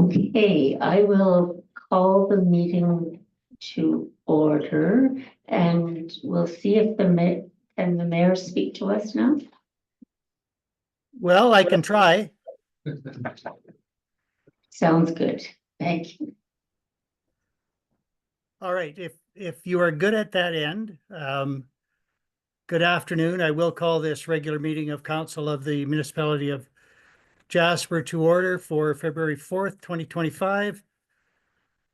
Okay, I will call the meeting to order and we'll see if the mayor speak to us now. Well, I can try. Sounds good. Thank you. All right, if you are good at that end, good afternoon. I will call this regular meeting of council of the Municipality of Jasper to order for February 4th, 2025.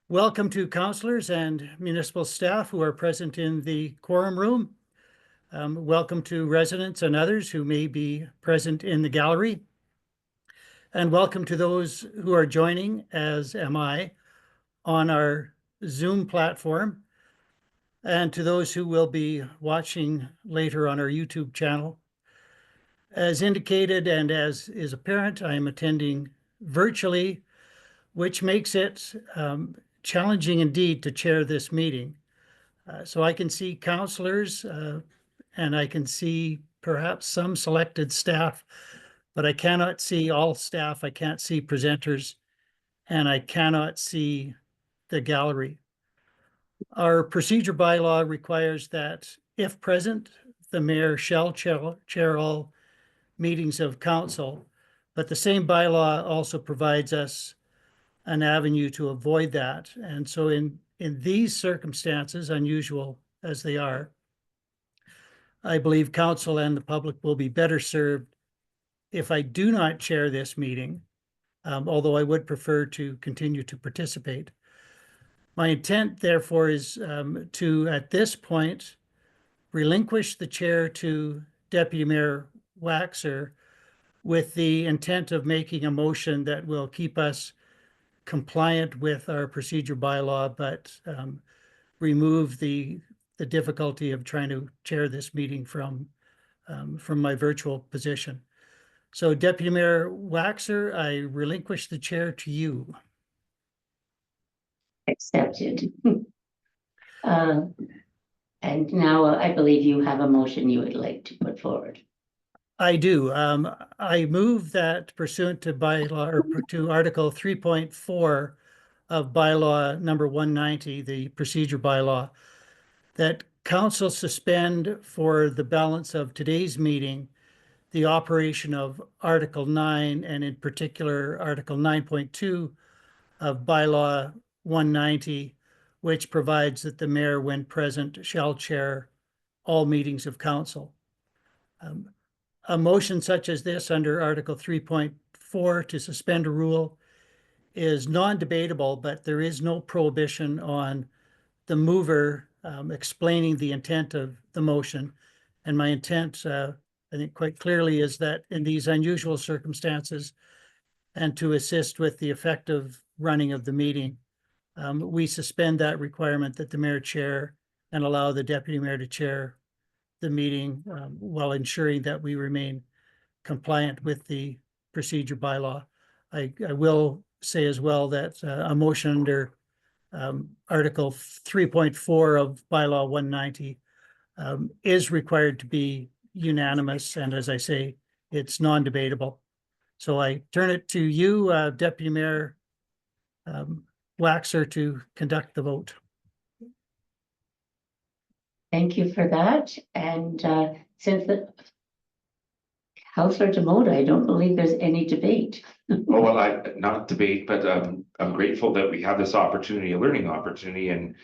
Welcome to councillors and municipal staff who are present in the quorum room. Welcome to residents and others who may be present in the gallery. And welcome to those who are joining, as am I, on our Zoom platform, and to those who will be watching later on our YouTube channel. As indicated and as is apparent, I am attending virtually, which makes it challenging indeed to chair this meeting. So I can see councillors and I can see perhaps some selected staff, but I cannot see all staff. I can't see presenters, and I cannot see the gallery. Our procedure bylaw requires that if present, the mayor shall chair all meetings of council, but the same bylaw also provides us an avenue to avoid that. And so in these circumstances, unusual as they are, I believe council and the public will be better served if I do not chair this meeting, although I would prefer to continue to participate. My intent, therefore, is to, at this point, relinquish the chair to Deputy Mayor Waxer with the intent of making a motion that will keep us compliant with our procedure bylaw, but remove the difficulty of trying to chair this meeting from my virtual position. So, Deputy Mayor Waxer, I relinquish the chair to you. Accepted. And now I believe you have a motion you would like to put forward. I do. I move that pursuant to bylaw or to Article 3.4 of bylaw number 190, the procedure bylaw, that council suspend for the balance of today's meeting the operation of Article 9, and in particular Article 9.2 of bylaw 190, which provides that the mayor, when present, shall chair all meetings of council. A motion such as this under Article 3.4 to suspend a rule is non-debatable, but there is no prohibition on the mover explaining the intent of the motion. And my intent, I think quite clearly, is that in these unusual circumstances and to assist with the effective running of the meeting, we suspend that requirement that the mayor chair and allow the deputy mayor to chair the meeting while ensuring that we remain compliant with the procedure bylaw. I will say as well that a motion under Article 3.4 of bylaw 190 is required to be unanimous, and as I say, it's non-debatable. So I turn it to you, Deputy Mayor Waxer, to conduct the vote. Thank you for that. And since the Councillor Demoda, I don't believe there's any debate. Oh, well, not debate, but I'm grateful that we have this opportunity, a learning opportunity, and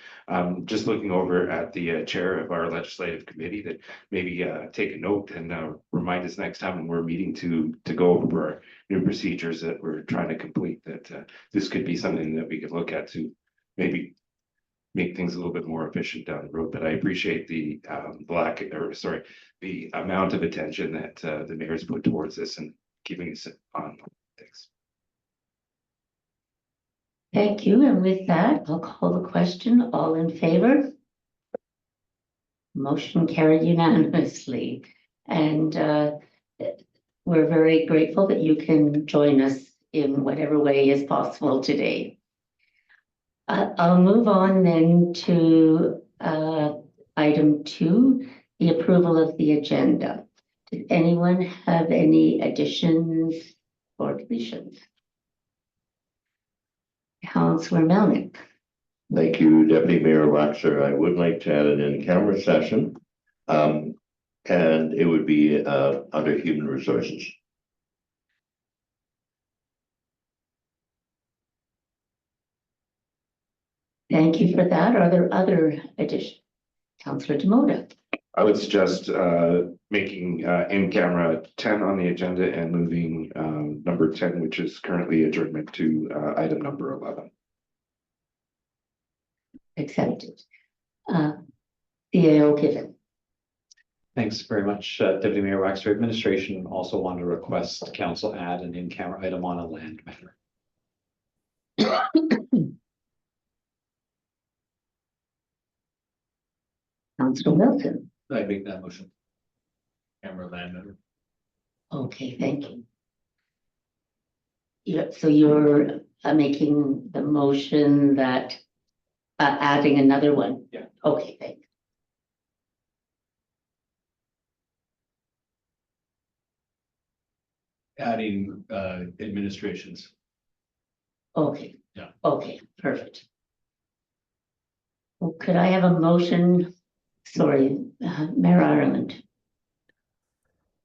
just looking over at the chair of our legislative committee that maybe take a note and remind us next time when we're meeting to go over our new procedures that we're trying to complete, that this could be something that we could look at to maybe make things a little bit more efficient down the road. But I appreciate the the amount of attention that the mayor's put towards this and keeping us on things. Thank you. And with that, I'll call the question. All in favor? Motion carried unanimously. And we're very grateful that you can join us in whatever way is possible today. I'll move on then to item 2, the approval of the agenda. Did anyone have any additions or deletions? Councillor Melnick. Thank you, Deputy Mayor Waxer. I would like to add an in-camera session. And it would be under human resources. Thank you for that. Are there other additions? Councillor Demota. I would suggest making in camera 10 on the agenda and moving number 10, which is currently adjournment, to item number 11. Accepted. CAO given. Thanks very much, Deputy Mayor Waxer. Administration also wanted to request council add an in-camera item on a land matter. Councillor Wilson. I make that motion. Camera land matter. Okay, thank you. Yeah, so you're making the motion that adding another one? Yeah. Okay, thanks. Adding administrations. Okay. Yeah. Okay, perfect. Well, could I have a motion? Sorry, Mayor Ireland.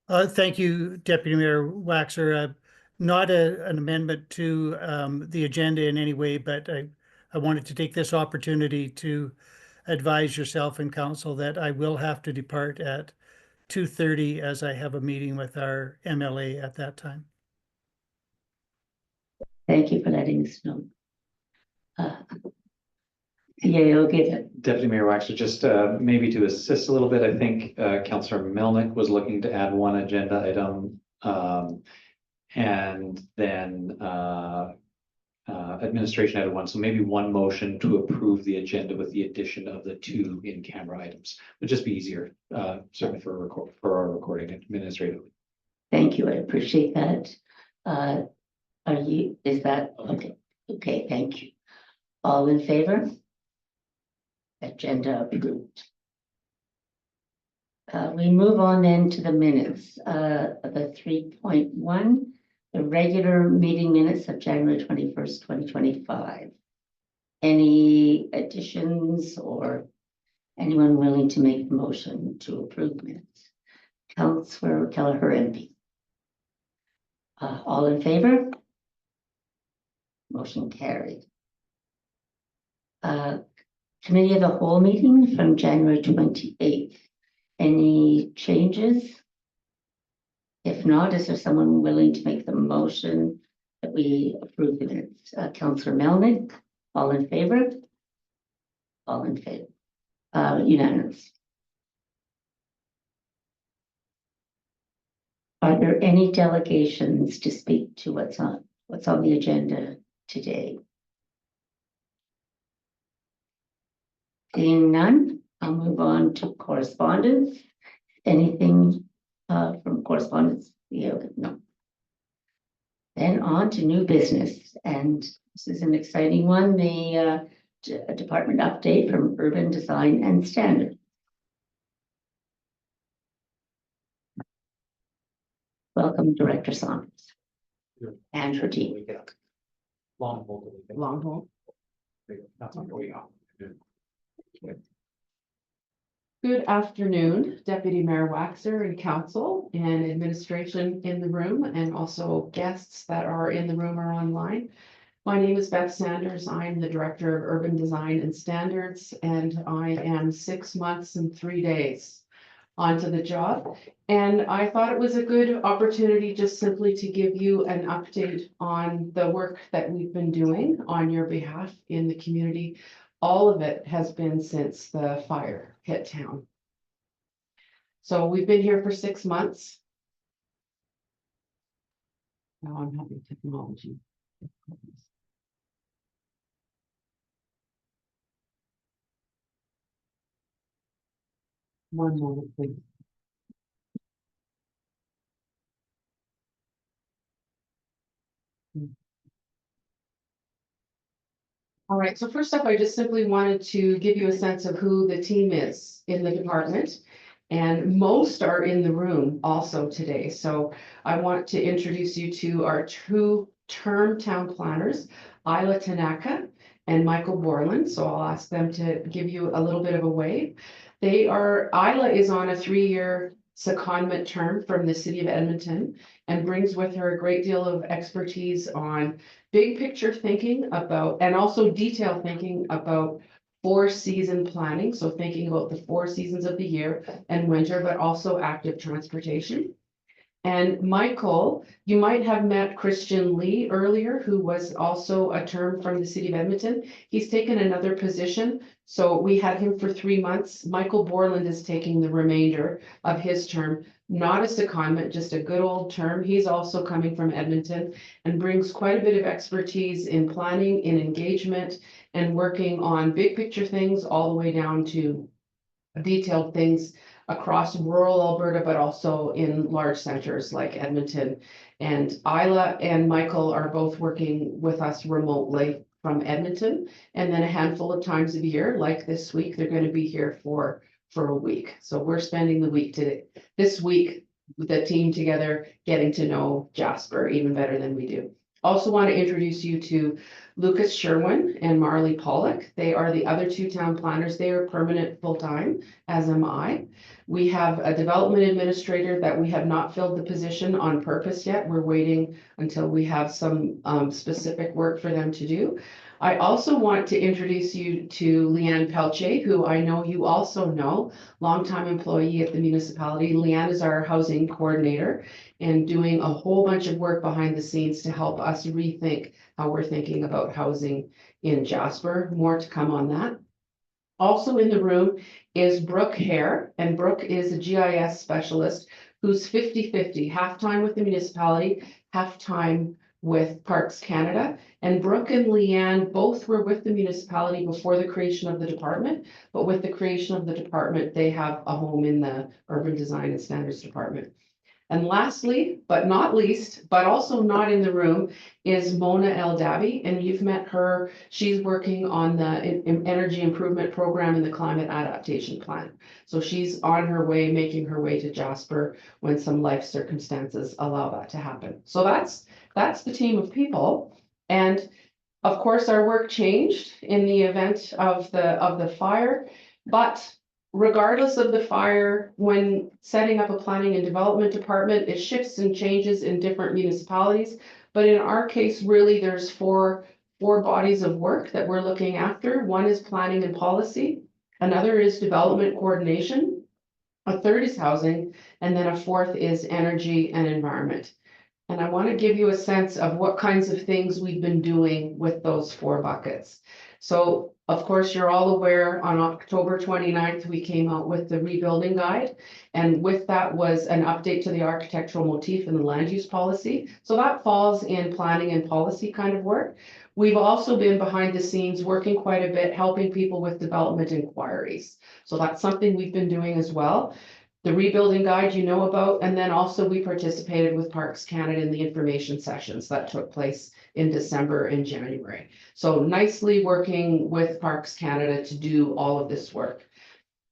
Thank you, Deputy Mayor Waxer. Not an amendment to the agenda in any way, but I wanted to take this opportunity to advise yourself and council that I will have to depart at 2:30 as I have a meeting with our MLA at that time. Thank you for letting us know. CAO given. Deputy Mayor Waxer, just maybe to assist a little bit, I think Councillor Melnick was looking to add one agenda item. And then administration added one, so maybe one motion to approve the agenda with the addition of the 2 in-camera items. Would just be easier, certainly for our recording administratively. Thank you, I appreciate that. Is that, okay, okay, thank you. All in favor? Agenda approved. We move on then to the minutes, the 3.1, the regular meeting minutes of January 21st, 2025. Any additions or anyone willing to make the motion to approve minutes? Councillor Kelleher MP. All in favor? Motion carried. Committee of the whole meeting from January 28th. Any changes? If not, is there someone willing to make the motion that we approve the minutes? Councillor Melnick, all in favor? All in favor. Unanimous. Are there any delegations to speak to what's on the agenda today? Seeing none, I'll move on to correspondence. Anything from correspondence? Yeah, no. Then on to new business, and this is an exciting one, the department update from Urban Design and Standards. Welcome, Director Saunders. And her team. Long hold. Long hold. That's not going on. Good afternoon, Deputy Mayor Waxer and Council and administration in the room, and also guests that are in the room or online. My name is Beth Sanders. I'm the Director of Urban Design and Standards, and I am 6 months and 3 days onto the job. And I thought it was a good opportunity just simply to give you an update on the work that we've been doing on your behalf in the community. All of it has been since the fire hit town. So we've been here for 6 months. Now I'm having technology. One moment, please. All right, so first up, I just simply wanted to give you a sense of who the team is in the department. And most are in the room also today. So I want to introduce you to our two term town planners, Isla Tanaka and Michael Borland. So I'll ask them to give you a little bit of a wave. Isla is on a 3-year secondment term from the city of Edmonton and brings with her a great deal of expertise on big picture thinking about, and also detail thinking about 4-season planning. So thinking about the 4 seasons of the year and winter, but also active transportation. And Michael, you might have met Christian Lee earlier, who was also a term from the city of Edmonton. He's taken another position, so we had him for 3 months. Michael Borland is taking the remainder of his term, not a secondment, just a good old term. He's also coming from Edmonton and brings quite a bit of expertise in planning, in engagement, and working on big picture things all the way down to detailed things across rural Alberta, but also in large centers like Edmonton. And Isla and Michael are both working with us remotely from Edmonton. And then a handful of times a year, like this week, they're going to be here for a week. So we're spending the week this week with the team together, getting to know Jasper even better than we do. Also want to introduce you to Lucas Sherwin and Marley Pollock. They are the other 2 town planners. They are permanent full-time, as am I. We have a development administrator that we have not filled the position on purpose yet. We're waiting until we have some specific work for them to do. I also want to introduce you to Leanne Pelche, who I know you also know, longtime employee at the municipality. Leanne is our housing coordinator and doing a whole bunch of work behind the scenes to help us rethink how we're thinking about housing in Jasper. More to come on that. Also in the room is Brooke Hare, and Brooke is a GIS specialist who's 50-50, half-time with the municipality, half-time with Parks Canada. And Brooke and Leanne both were with the municipality before the creation of the department, but with the creation of the department, they have a home in the Urban Design and Standards Department. And lastly, but not least, but also not in the room, is Mona El Dabi, and you've met her. She's working on the energy improvement program and the climate adaptation plan. So she's on her way, making her way to Jasper when some life circumstances allow that to happen. So that's the team of people. And of course, our work changed in the event of the fire, but regardless of the fire, when setting up a planning and development department, it shifts and changes in different municipalities. But in our case, really, there's four bodies of work that we're looking after. One is planning and policy, another is development coordination, a third is housing, and then a fourth is energy and environment. And I want to give you a sense of what kinds of things we've been doing with those 4 buckets. So, of course, you're all aware on October 29th, we came out with the rebuilding guide. And with that was an update to the architectural motif and the land use policy. So that falls in planning and policy kind of work. We've also been behind the scenes working quite a bit, helping people with development inquiries. So that's something we've been doing as well. The rebuilding guide you know about, and then also we participated with Parks Canada in the information sessions that took place in December and January. So nicely working with Parks Canada to do all of this work.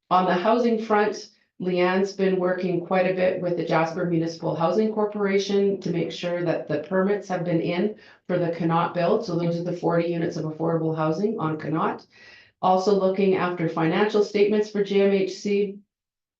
On the housing front, Leanne's been working quite a bit with the Jasper Municipal Housing Corporation to make sure that the permits have been in for the Connaught build. So those are the 40 units of affordable housing on Connaught. Also looking after financial statements for GMHC.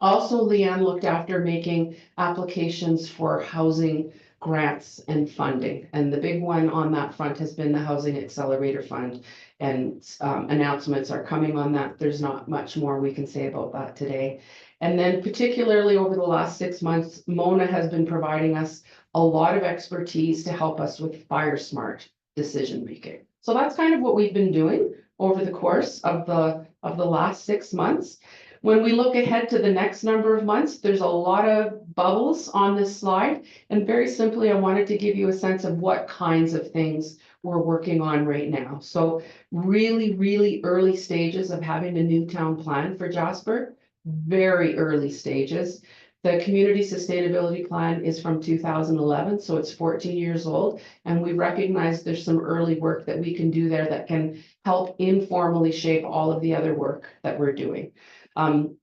Also, Leanne looked after making applications for housing grants and funding. And the big one on that front has been the Housing Accelerator Fund. And announcements are coming on that. There's not much more we can say about that today. And then particularly over the last 6 months, Mona has been providing us a lot of expertise to help us with fire smart decision making. So that's kind of what we've been doing over the course of the last 6 months. When we look ahead to the next number of months, there's a lot of bubbles on this slide. And very simply, I wanted to give you a sense of what kinds of things we're working on right now. So really, really early stages of having a new town plan for Jasper, very early stages. The community sustainability plan is from 2011, so it's 14 years old. And we recognize there's some early work that we can do there that can help informally shape all of the other work that we're doing. Isla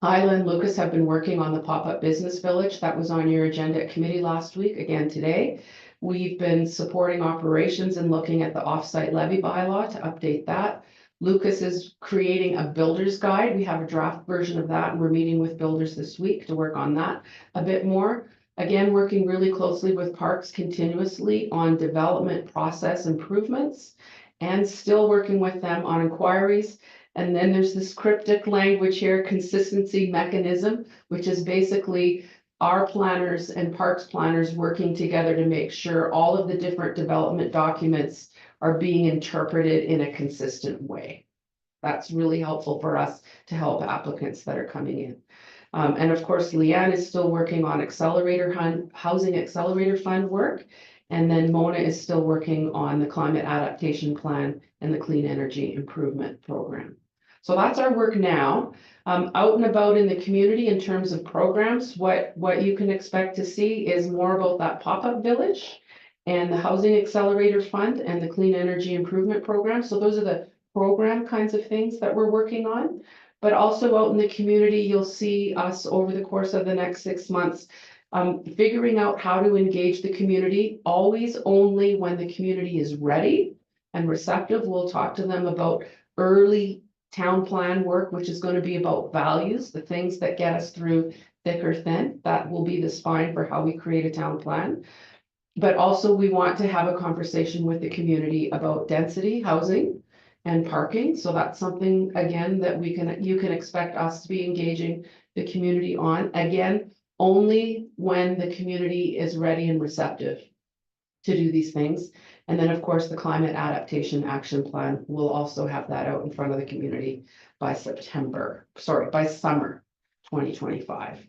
and Lucas have been working on the pop-up business village that was on your agenda at committee last week, again today. We've been supporting operations and looking at the offsite levy bylaw to update that. Lucas is creating a builder's guide. We have a draft version of that, and we're meeting with builders this week to work on that a bit more. Again, working really closely with Parks continuously on development process improvements and still working with them on inquiries. And then there's this cryptic language here, consistency mechanism, which is basically our planners and parks planners working together to make sure all of the different development documents are being interpreted in a consistent way. That's really helpful for us to help applicants that are coming in. And of course, Leanne is still working on housing accelerator fund work. And then Mona is still working on the climate adaptation plan and the clean energy improvement program. So that's our work now. Out and about in the community in terms of programs, what you can expect to see is more about that pop-up village and the housing accelerator fund and the clean energy improvement program. So those are the program kinds of things that we're working on. But also out in the community, you'll see us over the course of the next 6 months figuring out how to engage the community, always only when the community is ready and receptive. We'll talk to them about early town plan work, which is going to be about values, the things that get us through thick or thin. That will be the spine for how we create a town plan. But also we want to have a conversation with the community about density, housing, and parking. So that's something, again, that you can expect us to be engaging the community on. Again, only when the community is ready and receptive to do these things. And then, of course, the climate adaptation action plan will also have that out in front of the community by summer 2025.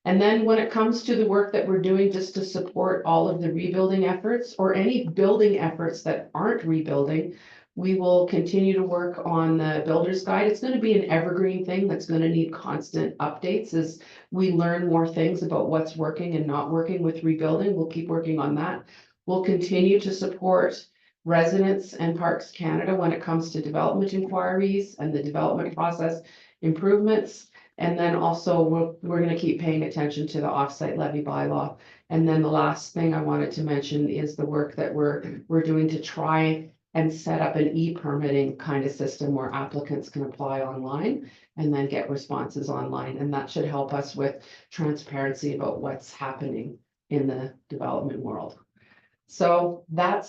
And then when it comes to the work that we're doing just to support all of the rebuilding efforts or any building efforts that aren't rebuilding, we will continue to work on the builder's guide. It's going to be an evergreen thing that's going to need constant updates as we learn more things about what's working and not working with rebuilding. We'll keep working on that. We'll continue to support residents and Parks Canada when it comes to development inquiries and the development process improvements. And then also we're going to keep paying attention to the offsite levy bylaw. And then the last thing I wanted to mention is the work that we're doing to try and set up an e-permitting kind of system where applicants can apply online and then get responses online. And that should help us with transparency about what's happening in the development world. So that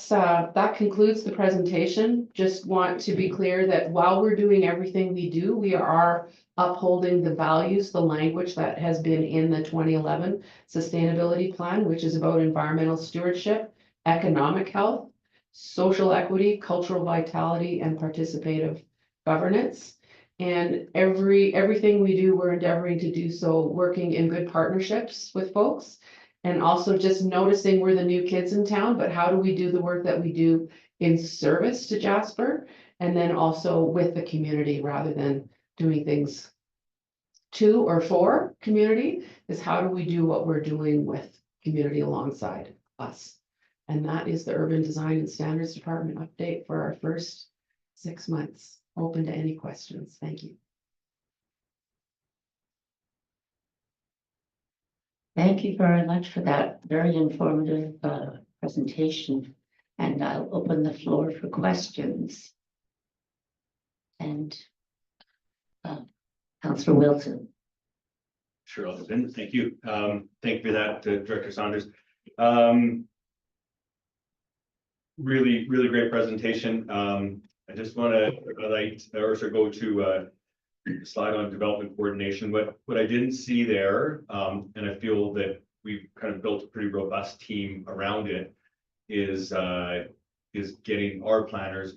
concludes the presentation. Just want to be clear that while we're doing everything we do, we are upholding the values, the language that has been in the 2011 sustainability plan, which is about environmental stewardship, economic health, social equity, cultural vitality, and participative governance. And everything we do, we're endeavoring to do so working in good partnerships with folks. And also just noticing we're the new kids in town, but how do we do the work that we do in service to Jasper? And then also with the community rather than doing things to or for community, is how do we do what we're doing with community alongside us? And that is the Urban Design and Standards Department update for our first 6 months. Open to any questions. Thank you. Thank you very much for that very informative presentation. And I'll open the floor for questions. And Councillor Wilson. Sure, I'll begin. Thank you. Thank you for that, Director Saunders. Really great presentation. I just want to go to the slide on development coordination. What I didn't see there, and I feel that we've kind of built a pretty robust team around it, is getting our planners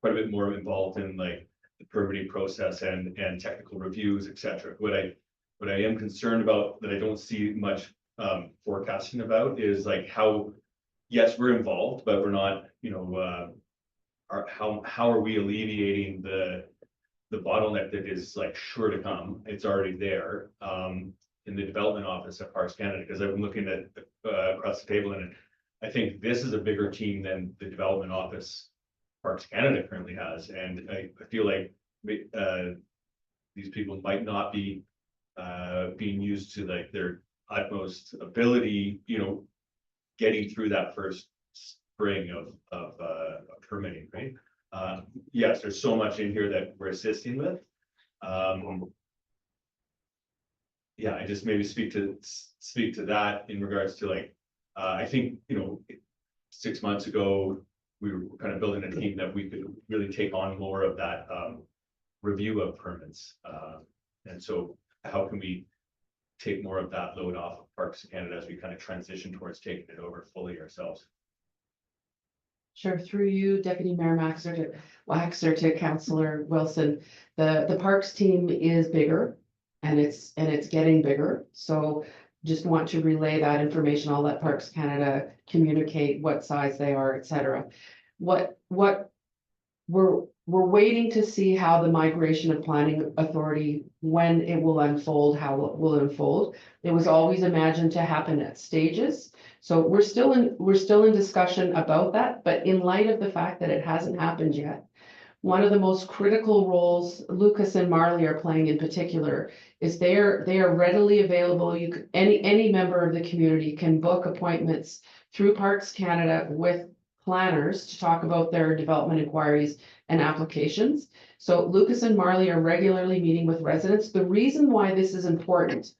quite a bit more involved in like the permitting process and technical reviews, etc. What I am concerned about that I don't see much forecasting about is like how, yes, we're involved, but we're not, how are we alleviating the bottleneck that is like sure to come? It's already there in the development office at Parks Canada, because I've been looking at across the table, and I think this is a bigger team than the development office Parks Canada currently has, and I feel like these people might not be being used to like their utmost ability, getting through that first spring of permitting, right? Yes, there's so much in here that we're assisting with. Yeah, I just maybe speak to that in regards to like, I think, 6 months ago, we were kind of building a team that we could really take on more of that review of permits. And so how can we take more of that load off of Parks Canada as we kind of transition towards taking it over fully ourselves? Sure, through you, Deputy Mayor Waxer to Councillor Wilson, the Parks team is bigger and it's getting bigger. So just want to relay that information. I'll let Parks Canada communicate what size they are, et cetera. What we're waiting to see how the migration of planning authority, when it will unfold, how it will unfold. It was always imagined to happen at stages. So we're still in discussion about that, but in light of the fact that it hasn't happened yet, one of the most critical roles Lucas and Marley are playing in particular is they are readily available. Any member of the community can book appointments through Parks Canada with planners to talk about their development inquiries and applications. So Lucas and Marley are regularly meeting with residents. The reason why this is important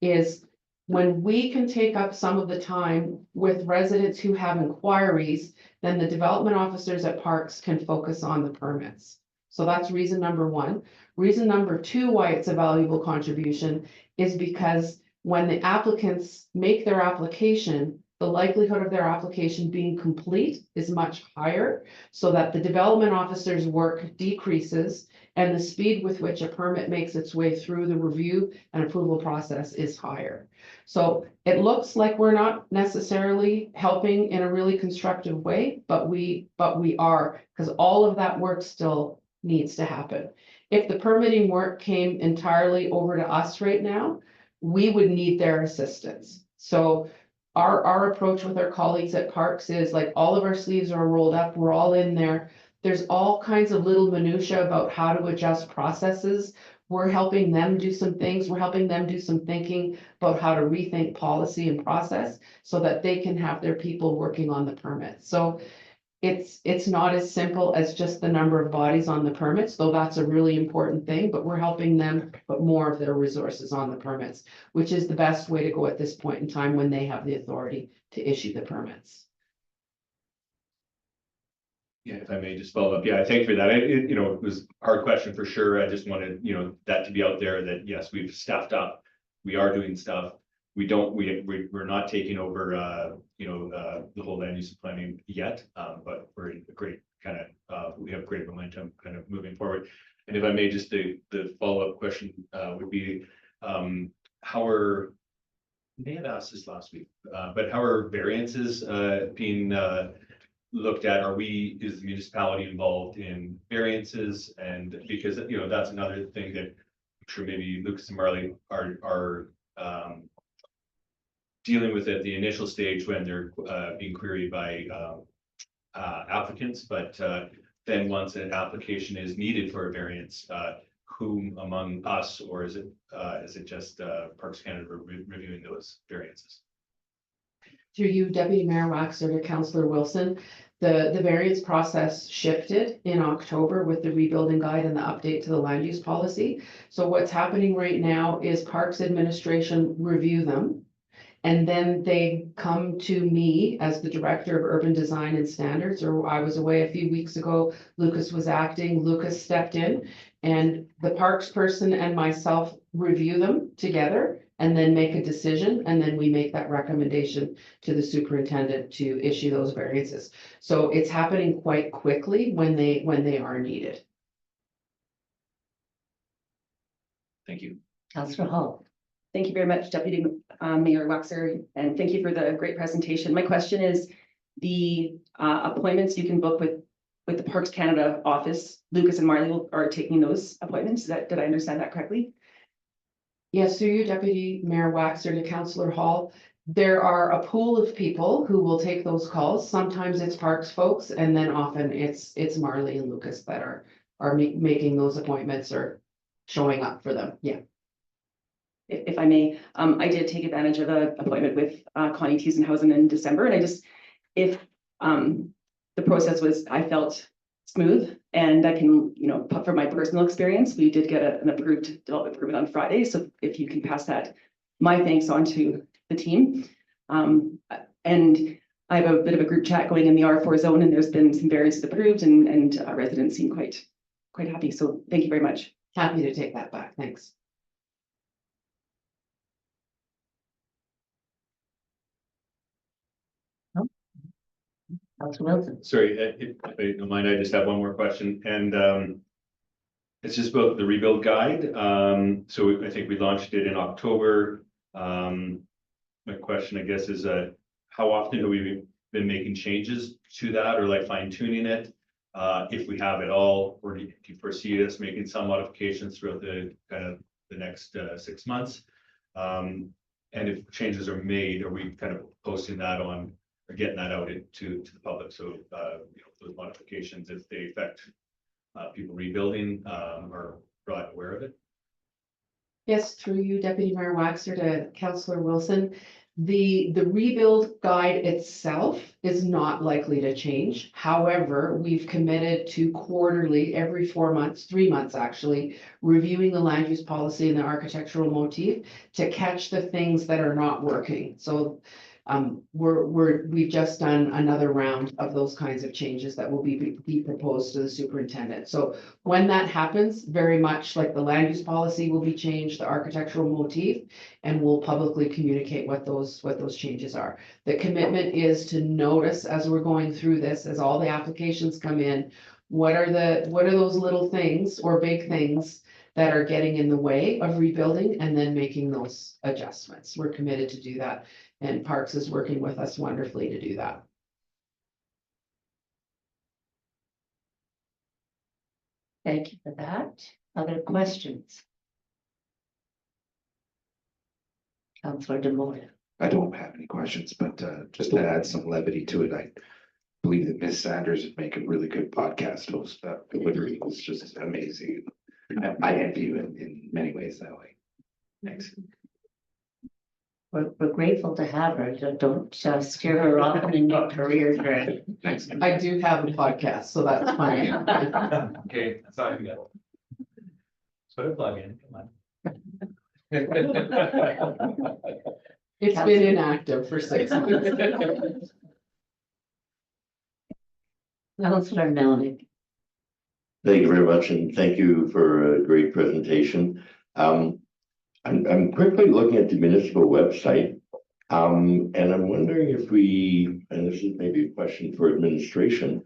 is when we can take up some of the time with residents who have inquiries, then the development officers at Parks can focus on the permits. So that's reason number one. Reason number two why it's a valuable contribution is because when the applicants make their application, the likelihood of their application being complete is much higher, so that the development officer's work decreases and the speed with which a permit makes its way through the review and approval process is higher. So it looks like we're not necessarily helping in a really constructive way, but we are, because all of that work still needs to happen. If the permitting work came entirely over to us right now, we would need their assistance. So our approach with our colleagues at Parks is like all of our sleeves are rolled up, we're all in there. There's all kinds of little minutia about how to adjust processes. We're helping them do some things. We're helping them do some thinking about how to rethink policy and process so that they can have their people working on the permits. So it's not as simple as just the number of bodies on the permits, though that's a really important thing, but we're helping them put more of their resources on the permits, which is the best way to go at this point in time when they have the authority to issue the permits. Yeah, if I may just follow up. Yeah, thank you for that. It was a hard question for sure. I just wanted, that to be out there that yes, we've staffed up. We are doing stuff. We're not taking over, the whole land use planning yet, but we're in a great we have great momentum kind of moving forward. And if I may, just the follow-up question would be, may have asked this last week, but how are variances being looked at? Is the municipality involved in variances? And because, that's another thing that I'm sure maybe Lucas and Marley are dealing with at the initial stage when they're being queried by applicants, but then once an application is needed for a variance, whom among us, or is it just Parks Canada reviewing those variances? Through you, Deputy Mayor Waxer to Councillor Wilson, the variance process shifted in October with the rebuilding guide and the update to the land use policy. So what's happening right now is Parks administration review them. And then they come to me as the Director of Urban Design and Standards, or I was away a few weeks ago, Lucas was acting, Lucas stepped in, and the Parks person and myself review them together and then make a decision, and then we make that recommendation to the superintendent to issue those variances. So it's happening quite quickly when they are needed. Thank you. Councillor Hall. Thank you very much, Deputy Mayor Waxer, and thank you for the great presentation. My question is the appointments you can book with the Parks Canada office. Lucas and Marley are taking those appointments. Did I understand that correctly? Yes, through you, Deputy Mayor Waxer to Councillor Hall. There are a pool of people who will take those calls. Sometimes it's Parks folks, and then often it's Marley and Lucas that are making those appointments or showing up for them. Yeah. if I may, I did take advantage of an appointment with Connie Tiesenhausen in December, and I just, if the process was, I felt smooth, and I can, from my personal experience, we did get an approved development permit on Friday, so if you can pass that, my thanks on to the team. And I have a bit of a group chat going in the R4 zone, and there's been some variances approved, and residents seem quite happy, so thank you very much. Happy to take that back. Thanks. Councillor Wilson. Sorry, if you don't mind, I just have one more question, and it's just about the rebuild guide. So I think we launched it in October. My question, I guess, is how often have we been making changes to that, or like fine tuning it? If we have at all, or do you foresee us making some modifications throughout the kind of the next 6 months? And if changes are made, are we kind of posting that on or getting that out to the public? So those modifications, if they affect people rebuilding, are brought aware of it? Yes, through you, Deputy Mayor Waxer, to Councillor Wilson. The rebuild guide itself is not likely to change. However, we've committed to quarterly, every 4 months, 3 months actually, reviewing the land use policy and the architectural motif to catch the things that are not working. So we've just done another round of those kinds of changes that will be proposed to the superintendent. So when that happens, very much like the land use policy will be changed, the architectural motif, and we'll publicly communicate what those changes are. The commitment is to notice as we're going through this, as all the applications come in, what are those little things or big things that are getting in the way of rebuilding, and then making those adjustments. We're committed to do that, and Parks is working with us wonderfully to do that. Thank you for that. Other questions? Councillor Demota. I don't have any questions, but just to add some levity to it, I believe that Ms. Sanders would make a really good podcast host. Delivery was just amazing. I envy you in many ways that way. Thanks. We're grateful to have her. Don't steer her off in your career track. Thanks. I do have a podcast, so that's fine. Okay, that's all I got. So plug in, come on. It's been inactive for 6 months. Councillor Melnick. Thank you very much, and thank you for a great presentation. I'm quickly looking at the municipal website, and I'm wondering if we, and this is maybe a question for administration,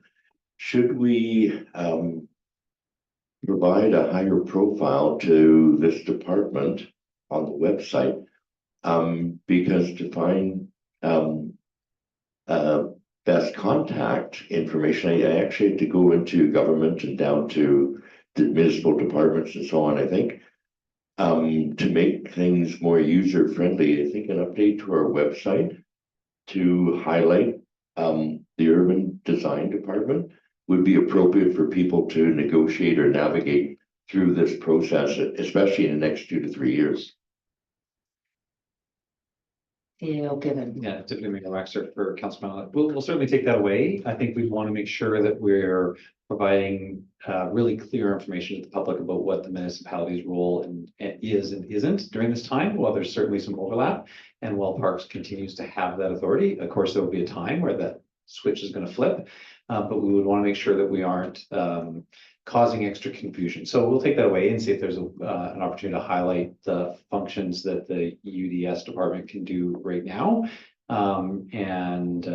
should we provide a higher profile to this department on the website? Because to find best contact information, I actually had to go into government and down to the municipal departments and so on, I think. To make things more user friendly, I think an update to our website to highlight the urban design department would be appropriate for people to negotiate or navigate through this process, especially in the next 2 to 3 years. Given. Yeah, Deputy Mayor Waxer for Councilor. We'll certainly take that away. I think we want to make sure that we're providing really clear information to the public about what the municipality's role is and isn't during this time. While there's certainly some overlap, and while Parks continues to have that authority, of course, there will be a time where that switch is going to flip. But we would want to make sure that we aren't causing extra confusion. So we'll take that away and see if there's an opportunity to highlight the functions that the UDS department can do right now, and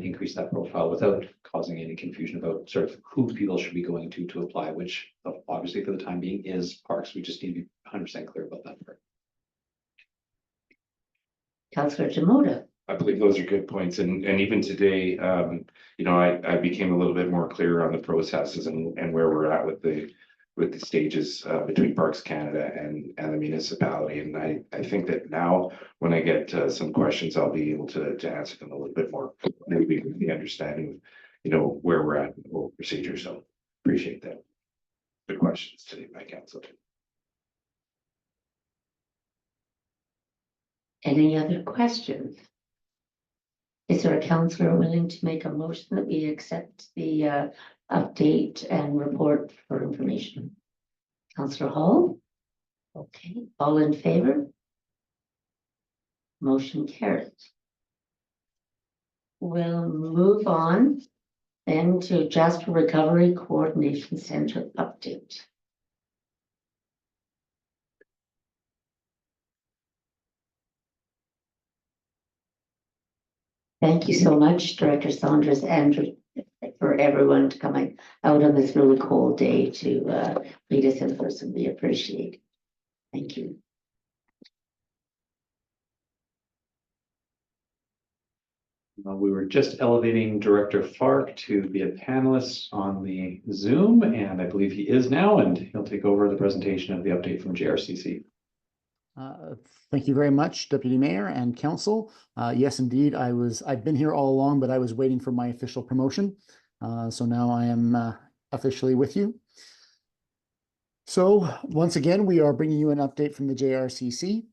increase that profile without causing any confusion about sort of who people should be going to apply, which obviously for the time being is Parks. We just need to be 100% clear about that part. Councillor Demota. I believe those are good points, and even today, I became a little bit more clear on the processes and where we're at with the stages between Parks Canada and the municipality. And I think that now, when I get some questions, I'll be able to answer them a little bit more, maybe with the understanding of where we're at in the whole procedure. So appreciate that. Good questions today, my council. Any other questions? Is there a councillor willing to make a motion that we accept the update and report for information? Councillor Hall? Okay, all in favor? Motion carries. We'll move on then to Jasper Recovery Coordination Center update. Thank you so much, Director Saunders, and for everyone to coming out on this really cold day to lead us in person. We appreciate it. Thank you. We were just elevating Director Fark to be a panelist on the Zoom, and I believe he is now, and he'll take over the presentation of the update from JRCC. Thank you very much, Deputy Mayor and Council. Yes, indeed, I've been here all along, but I was waiting for my official promotion. So now I am officially with you. So once again, we are bringing you an update from the JRCC.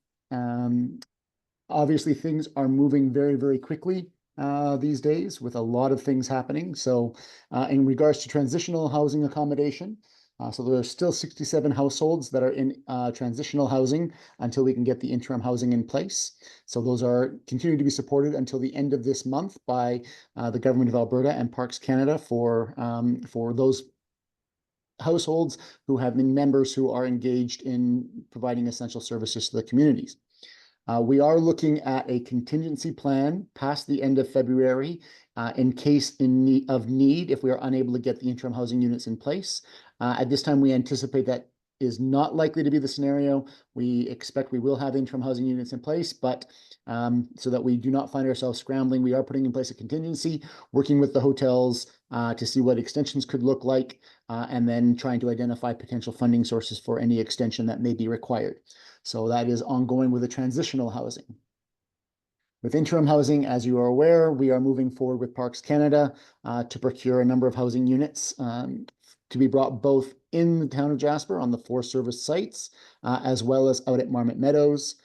Obviously, things are moving very, very quickly these days with a lot of things happening. So in regards to transitional housing accommodation, so there are still 67 households that are in transitional housing until we can get the interim housing in place. So those are continuing to be supported until the end of this month by the Government of Alberta and Parks Canada for those households who have been members who are engaged in providing essential services to the communities. We are looking at a contingency plan past the end of February in case of need if we are unable to get the interim housing units in place. At this time, we anticipate that is not likely to be the scenario. We expect we will have interim housing units in place, but so that we do not find ourselves scrambling, we are putting in place a contingency, working with the hotels to see what extensions could look like, and then trying to identify potential funding sources for any extension that may be required. So that is ongoing with the transitional housing. With interim housing, as you are aware, we are moving forward with Parks Canada to procure a number of housing units to be brought both in the town of Jasper on the 4 service sites, as well as out at Marmot Meadows.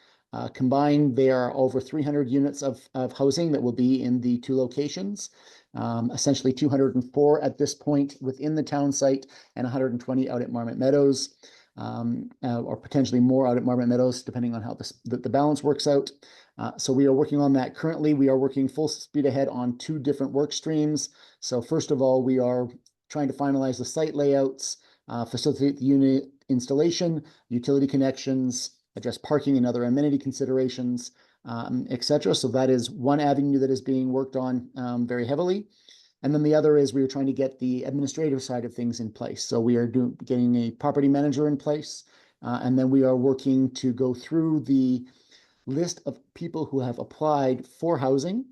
Combined, there are over 300 units of housing that will be in the 2 locations, essentially 204 at this point within the town site and 120 out at Marmot Meadows, or potentially more out at Marmot Meadows, depending on how the balance works out. So we are working on that currently. We are working full speed ahead on 2 different work streams. So first of all, we are trying to finalize the site layouts, facilitate the unit installation, utility connections, address parking and other amenity considerations, etc. So that is one avenue that is being worked on very heavily. And then the other is we are trying to get the administrative side of things in place. So we are getting a property manager in place, and then we are working to go through the list of people who have applied for housing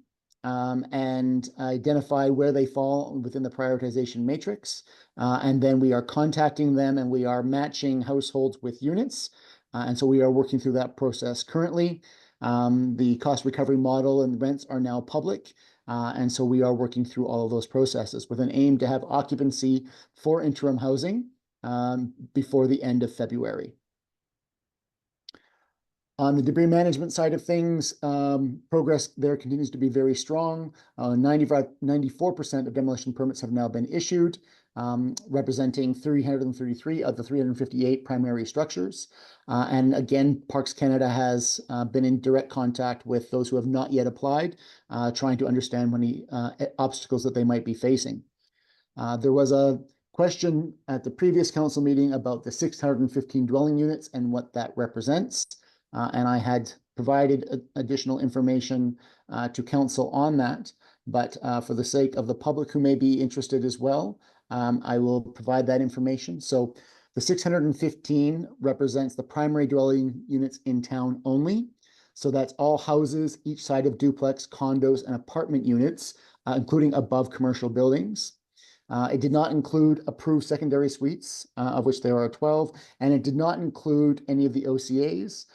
and identify where they fall within the prioritization matrix. And then we are contacting them and we are matching households with units. And so we are working through that process currently. The cost recovery model and rents are now public. And so we are working through all of those processes with an aim to have occupancy for interim housing before the end of February. On the debris management side of things, progress there continues to be very strong. 94% of demolition permits have now been issued, representing 333 of the 358 primary structures. And again, Parks Canada has been in direct contact with those who have not yet applied, trying to understand any obstacles that they might be facing. There was a question at the previous council meeting about the 615 dwelling units and what that represents. And I had provided additional information to council on that, but for the sake of the public who may be interested as well, I will provide that information. So the 615 represents the primary dwelling units in town only. So that's all houses, each side of duplex, condos, and apartment units, including above commercial buildings. It did not include approved secondary suites, of which there are 12, and it did not include any of the OCAs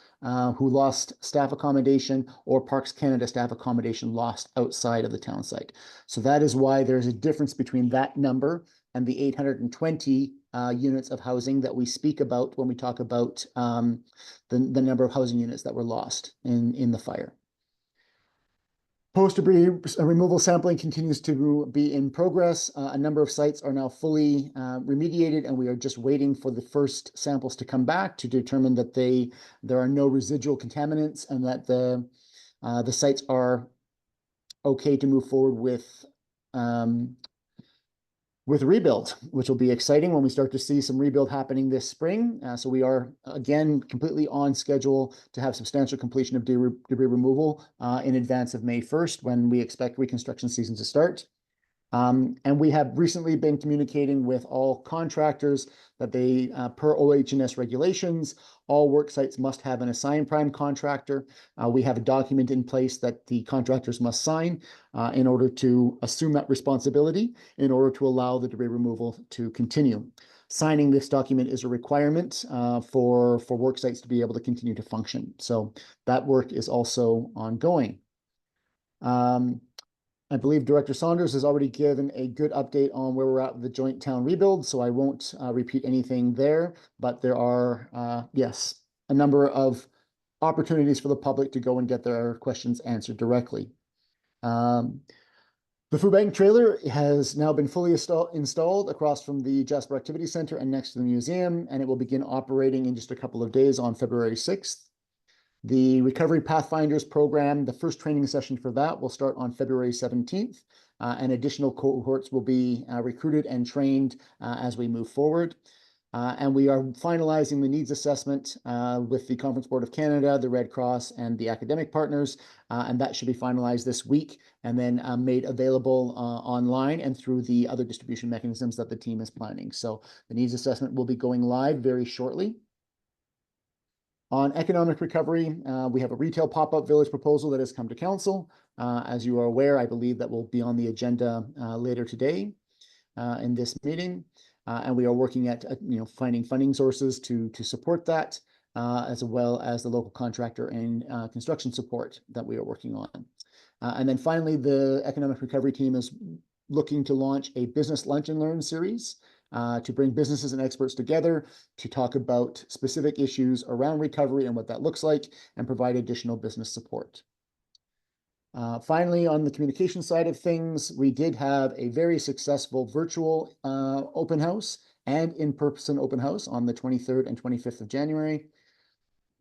who lost staff accommodation or Parks Canada staff accommodation lost outside of the town site. So that is why there's a difference between that number and the 820 units of housing that we speak about when we talk about the number of housing units that were lost in the fire. Post-debris removal sampling continues to be in progress. A number of sites are now fully remediated, and we are just waiting for the first samples to come back to determine that there are no residual contaminants and that the sites are okay to move forward with rebuild, which will be exciting when we start to see some rebuild happening this spring. So we are, again, completely on schedule to have substantial completion of debris removal in advance of May 1st, when we expect reconstruction season to start. And we have recently been communicating with all contractors that they, per OH&S regulations, all work sites must have an assigned prime contractor. We have a document in place that the contractors must sign in order to assume that responsibility, in order to allow the debris removal to continue. Signing this document is a requirement for work sites to be able to continue to function. So that work is also ongoing. I believe Director Saunders has already given a good update on where we're at with the joint town rebuild, so I won't repeat anything there, but there are, yes, a number of opportunities for the public to go and get their questions answered directly. The food bank trailer has now been fully installed across from the Jasper Activity Center and next to the museum, and it will begin operating in just a couple of days on February 6th. The Recovery Pathfinders program, the first training session for that will start on February 17th, and additional cohorts will be recruited and trained as we move forward. And we are finalizing the needs assessment with the Conference Board of Canada, the Red Cross, and the academic partners, and that should be finalized this week and then made available online and through the other distribution mechanisms that the team is planning. So the needs assessment will be going live very shortly. On economic recovery, we have a retail pop-up village proposal that has come to council. As you are aware, I believe that will be on the agenda later today in this meeting. And we are working at finding funding sources to support that, as well as the local contractor and construction support that we are working on. And then finally, the economic recovery team is looking to launch a business lunch and learn series to bring businesses and experts together to talk about specific issues around recovery and what that looks like, and provide additional business support. Finally, on the communication side of things, we did have a very successful virtual open house and in-person open house on the 23rd and 25th of January.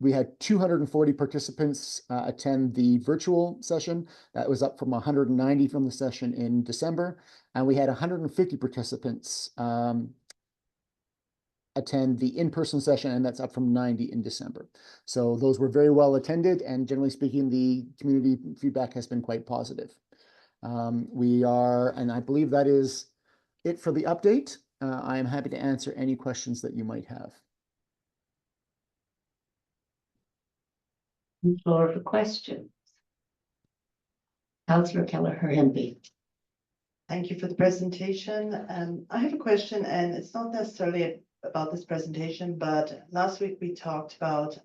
We had 240 participants attend the virtual session. That was up from 190 from the session in December. And we had 150 participants attend the in-person session, and that's up from 90 in December. So those were very well attended, and generally speaking, the community feedback has been quite positive. And I believe that is it for the update. I am happy to answer any questions that you might have. Floor for questions. Councillor Kelleher-Hemby. Thank you for the presentation. I have a question, and it's not necessarily about this presentation, but last week we talked about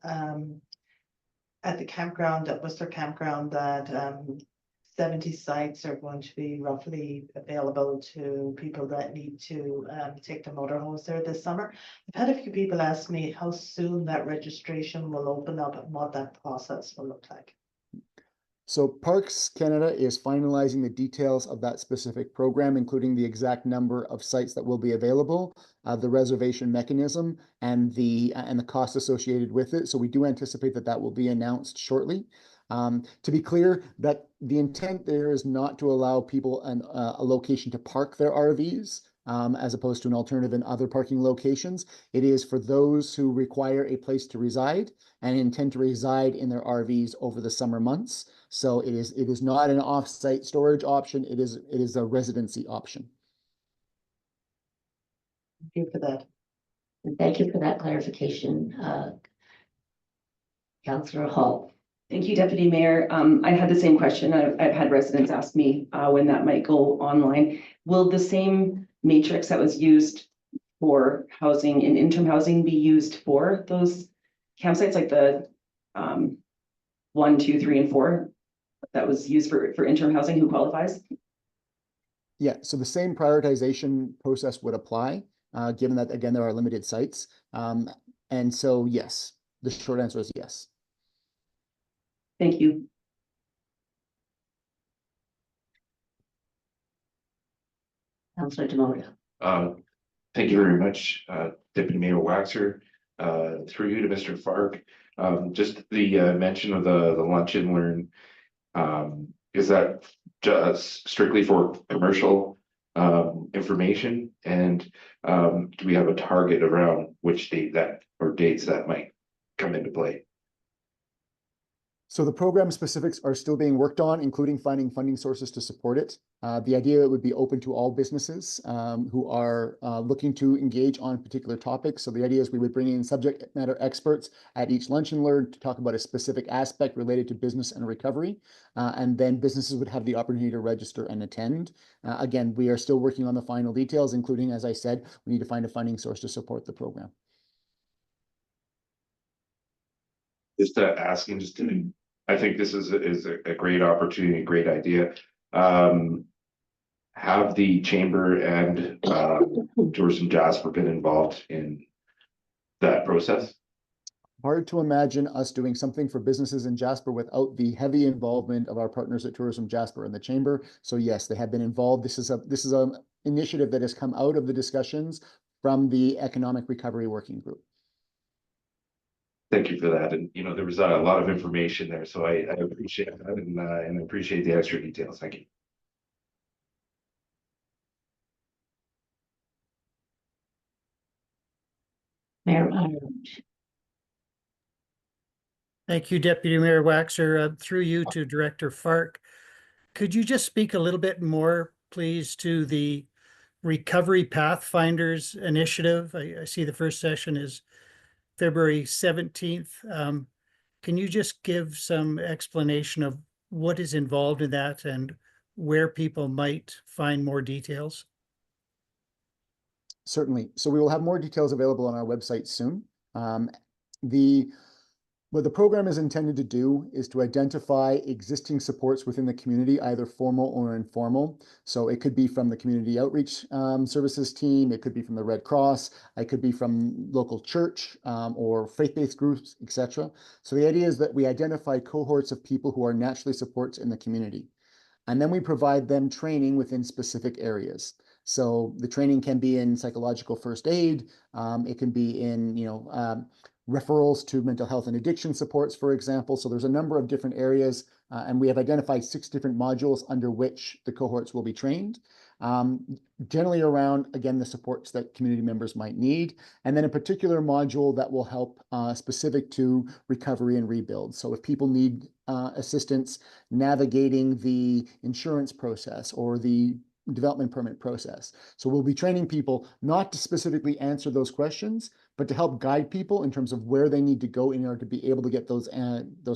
at the campground, at Worcester Campground, that 70 sites are going to be roughly available to people that need to take the motorhomes there this summer. I've had a few people ask me how soon that registration will open up and what that process will look like. So Parks Canada is finalizing the details of that specific program, including the exact number of sites that will be available, the reservation mechanism, and the cost associated with it. So we do anticipate that that will be announced shortly. To be clear, that the intent there is not to allow people a location to park their RVs, as opposed to an alternative in other parking locations. It is for those who require a place to reside and intend to reside in their RVs over the summer months. So it is not an off-site storage option. It is a residency option. Thank you for that. And thank you for that clarification, Councillor Hall. Thank you, Deputy Mayor. I had the same question. I've had residents ask me when that might go online. Will the same matrix that was used for housing and interim housing be used for those campsites, like the 1, 2, 3, and 4 that was used for interim housing? Who qualifies? Yeah, so the same prioritization process would apply, given that, again, there are limited sites. And so, yes, the short answer is yes. Thank you. Councillor Demoda. Thank you very much, Deputy Mayor Waxer. Through you to Mr. Fark. Just the mention of the lunch and learn. Is that just strictly for commercial information? And do we have a target around which date that or dates that might come into play? So the program specifics are still being worked on, including finding funding sources to support it. The idea would be open to all businesses who are looking to engage on particular topics. So the idea is we would bring in subject matter experts at each lunch and learn to talk about a specific aspect related to business and recovery. And then businesses would have the opportunity to register and attend. Again, we are still working on the final details, including, as I said, we need to find a funding source to support the program. Just asking, I think this is a great opportunity, a great idea. Have the Chamber and Tourism Jasper been involved in that process? Hard to imagine us doing something for businesses in Jasper without the heavy involvement of our partners at Tourism Jasper and the Chamber. So yes, they have been involved. This is a initiative that has come out of the discussions from the Economic Recovery Working Group. Thank you for that. And there was a lot of information there, so I appreciate that and appreciate the extra details. Thank you. Mayor Ireland. Thank you, Deputy Mayor Waxer. Through you to Director Fark. Could you just speak a little bit more, please, to the Recovery Pathfinders initiative? I see the first session is February 17th. Can you just give some explanation of what is involved in that and where people might find more details? Certainly. So we will have more details available on our website soon. What the program is intended to do is to identify existing supports within the community, either formal or informal. So it could be from the community outreach services team, it could be from the Red Cross, it could be from local church or faith-based groups, etc. So the idea is that we identify cohorts of people who are naturally supports in the community. And then we provide them training within specific areas. So the training can be in psychological first aid, it can be in, referrals to mental health and addiction supports, for example. So there's a number of different areas, and we have identified 6 different modules under which the cohorts will be trained. Generally around, again, the supports that community members might need, and then a particular module that will help specific to recovery and rebuild. So if people need assistance navigating the insurance process or the development permit process. So we'll be training people not to specifically answer those questions, but to help guide people in terms of where they need to go in order to be able to get those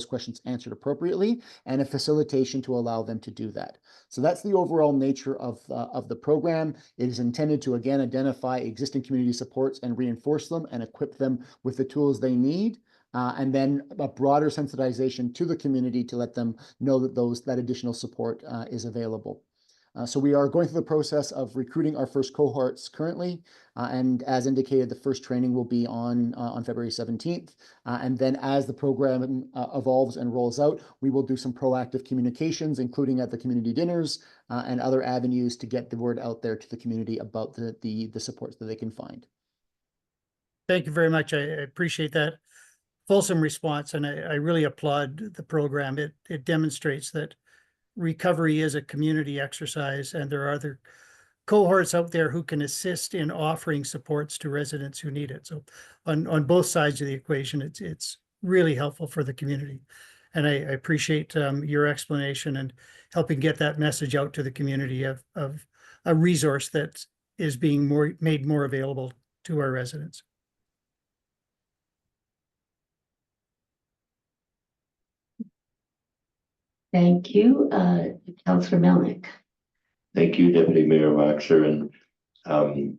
questions answered appropriately, and a facilitation to allow them to do that. So that's the overall nature of the program. It is intended to, again, identify existing community supports and reinforce them and equip them with the tools they need. And then a broader sensitization to the community to let them know that that additional support is available. So we are going through the process of recruiting our first cohorts currently, and as indicated, the first training will be on February 17th. And then as the program evolves and rolls out, we will do some proactive communications, including at the community dinners and other avenues to get the word out there to the community about the supports that they can find. Thank you very much. I appreciate that fulsome response, and I really applaud the program. It demonstrates that recovery is a community exercise, and there are other cohorts out there who can assist in offering supports to residents who need it. So on both sides of the equation, it's really helpful for the community. And I appreciate your explanation and helping get that message out to the community of a resource that is being made more available to our residents. Thank you, Councillor Melnick. Thank you, Deputy Mayor Waxer, and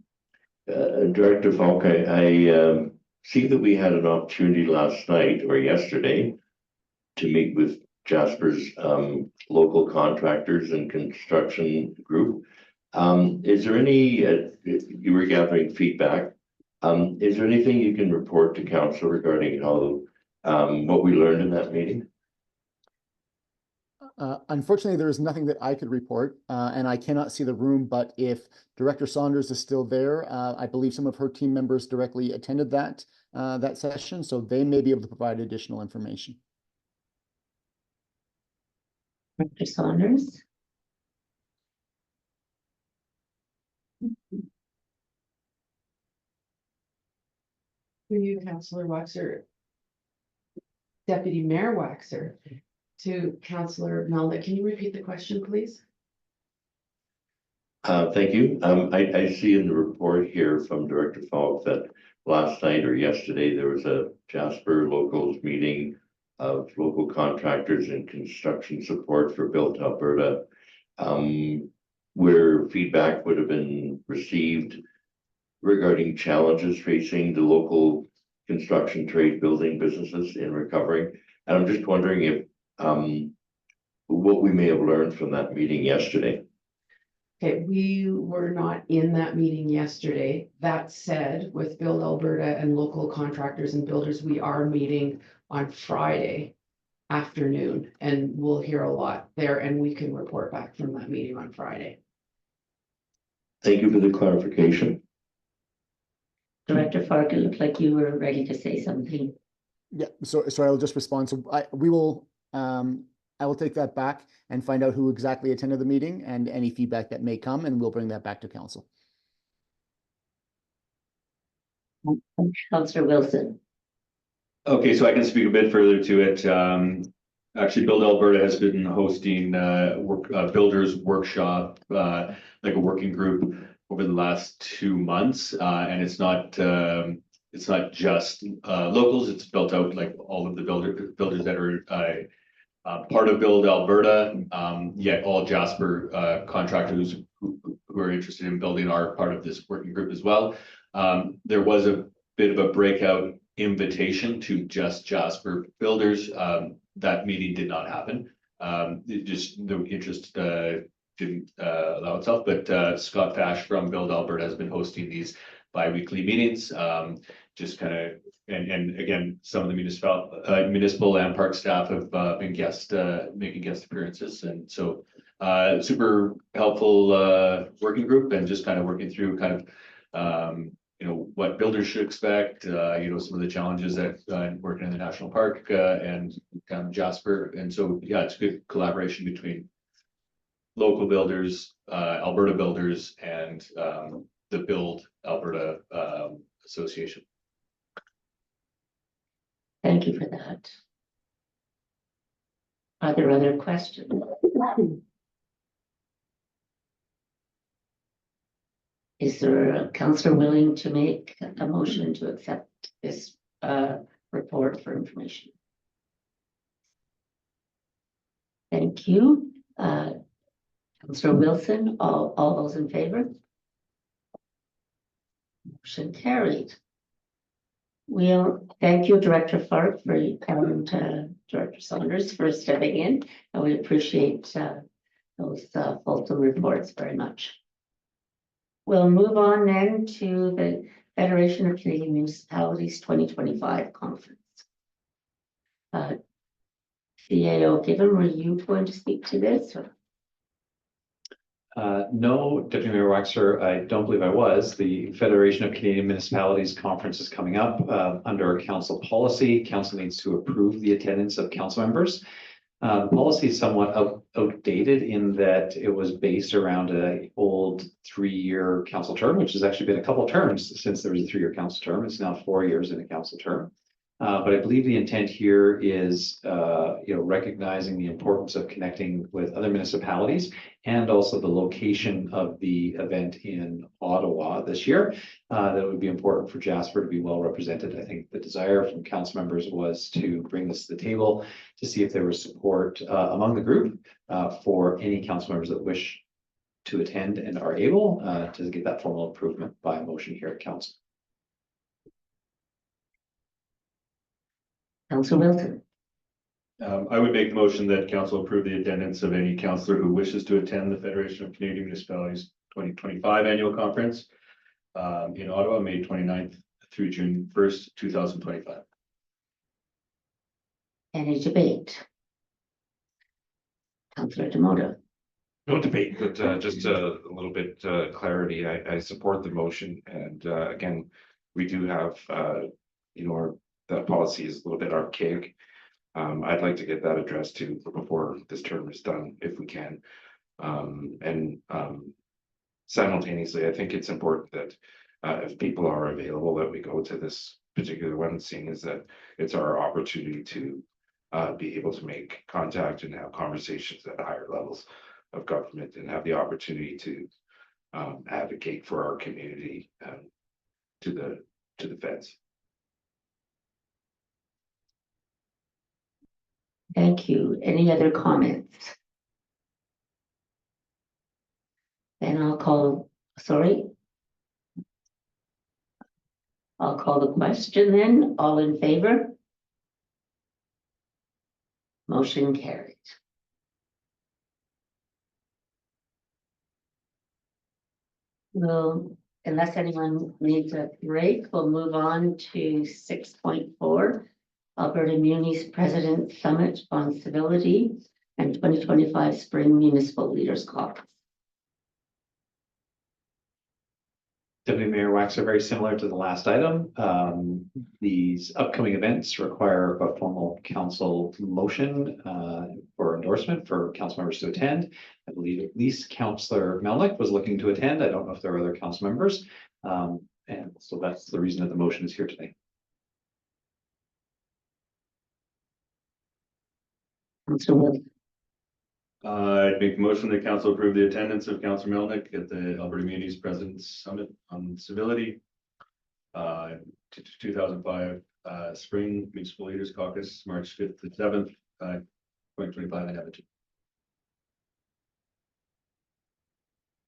Director Falk. I see that we had an opportunity last night or yesterday to meet with Jasper's local contractors and construction group. Is there any, you were gathering feedback, is there anything you can report to council regarding how what we learned in that meeting? Unfortunately, there is nothing that I could report, and I cannot see the room, but if Director Saunders is still there, I believe some of her team members directly attended that session, so they may be able to provide additional information. Dr. Saunders? Through you, Councillor Waxer. Deputy Mayor Waxer to Councillor Melnick. Can you repeat the question, please? Thank you. I see in the report here from Director Falk that last night or yesterday, there was a Jasper locals meeting of local contractors and construction support for Built Alberta, where feedback would have been received regarding challenges facing the local construction trade building businesses in recovering. And I'm just wondering if what we may have learned from that meeting yesterday. Okay, we were not in that meeting yesterday. That said, with Build Alberta and local contractors and builders, we are meeting on Friday afternoon, and we'll hear a lot there, and we can report back from that meeting on Friday. Thank you for the clarification. Director Fark, it looked like you were ready to say something. Yeah, so I'll just respond. So I will take that back and find out who exactly attended the meeting and any feedback that may come, and we'll bring that back to council. Councillor Wilson. Okay, so I can speak a bit further to it. Actually, Build Alberta has been hosting builders workshop, like a working group over the last 2 months, and it's not just locals. It's built out like all of the builders that are part of Build Alberta, yet all Jasper contractors who are interested in building are part of this working group as well. There was a bit of a breakout invitation to just Jasper builders. That meeting did not happen. The interest didn't allow itself, but Scott Fash from Build Alberta has been hosting these bi-weekly meetings, just kind of, and again, some of the municipal and park staff have been making guest appearances, and so super helpful working group, and just kind of working through kind of what builders should expect, some of the challenges that working in the national park and kind of Jasper, and so yeah, it's good collaboration between local builders, Alberta builders, and the Build Alberta Association. Thank you for that. Are there other questions? Is there a councillor willing to make a motion to accept this report for information? Thank you. Councillor Wilson, all those in favor? Motion carried. We'll thank you, Director Fark, and Director Saunders for stepping in, and we appreciate those fulsome reports very much. We'll move on then to the Federation of Canadian Municipalities 2025 conference. CAO Given, were you going to speak to this? Or? No, Deputy Mayor Waxer, I don't believe I was. The Federation of Canadian Municipalities conference is coming up under our council policy. Council needs to approve the attendance of council members. The policy is somewhat outdated in that it was based around an old 3-year council term, which has actually been a couple terms since there was a 3-year council term. It's now 4 years in a council term. But I believe the intent here is, recognizing the importance of connecting with other municipalities, and also the location of the event in Ottawa this year. That would be important for Jasper to be well represented. I think the desire from council members was to bring this to the table to see if there was support among the group for any council members that wish to attend and are able to get that formal improvement by motion here at council. Councillor Wilson. I would make the motion that council approve the attendance of any councillor who wishes to attend the Federation of Canadian Municipalities 2025 annual conference in Ottawa, May 29th through June 1st, 2025. Any debate? Councillor Demoto. No debate, but just a little bit clarity. I support the motion, and again, we do have that policy is a little bit archaic. I'd like to get that addressed too before this term is done, if we can. Simultaneously, I think it's important that if people are available, that we go to this particular one, seeing as that it's our opportunity to be able to make contact and have conversations at higher levels of government and have the opportunity to advocate for our community to the feds. Thank you. Any other comments? Then I'll call the question then. All in favor? Motion carried. Well, unless anyone needs a break, we'll move on to 6.4. Alberta Munis President Summit on Civility and 2025 Spring Municipal Leaders Caucus. Deputy Mayor Waxer, very similar to the last item. These upcoming events require a formal council motion for endorsement for council members to attend. I believe at least Councillor Melnick was looking to attend. I don't know if there are other council members. And so that's the reason that the motion is here today. Councillor, I'd make the motion that council approve the attendance of Councillor Melnick at the Alberta Munis President's Summit on Civility. 2005 Spring Municipal Leaders Caucus, March 5th to 7th, 2025 in Edmonton.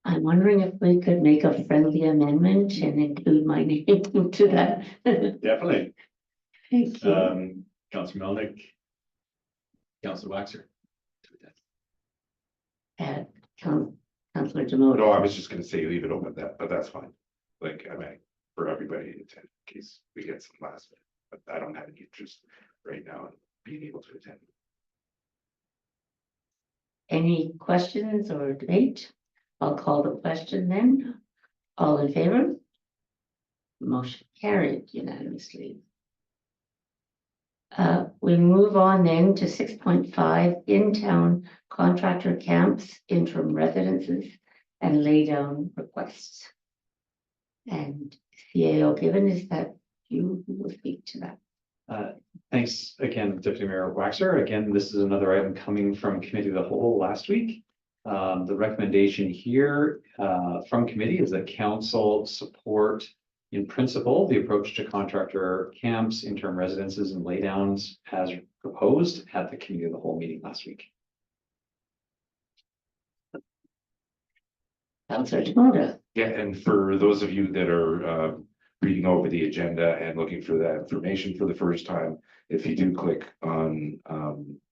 I'm wondering if we could make a friendly amendment and include my name to that. Definitely. Thank you. Councillor Melnick, Councillor Waxer. Councillor Demoto. No, I was just gonna say leave it open that, but that's fine. Like, I mean, for everybody to attend in case we get some last minute, but I don't have any interest right now in being able to attend. Any questions or debate? I'll call the question then. All in favor? Motion carried unanimously. We move on then to 6.5 in-town contractor camps, interim residences, and laydown requests. And CAO Given, is that you who will speak to that? Thanks again, Deputy Mayor Waxer. Again, this is another item coming from Committee of the Whole last week. The recommendation here from committee is that council support in principle the approach to contractor camps, interim residences, and laydowns as proposed at the Committee of the Whole meeting last week. Councillor Demoto. Yeah, and for those of you that are reading over the agenda and looking for that information for the first time, if you do click on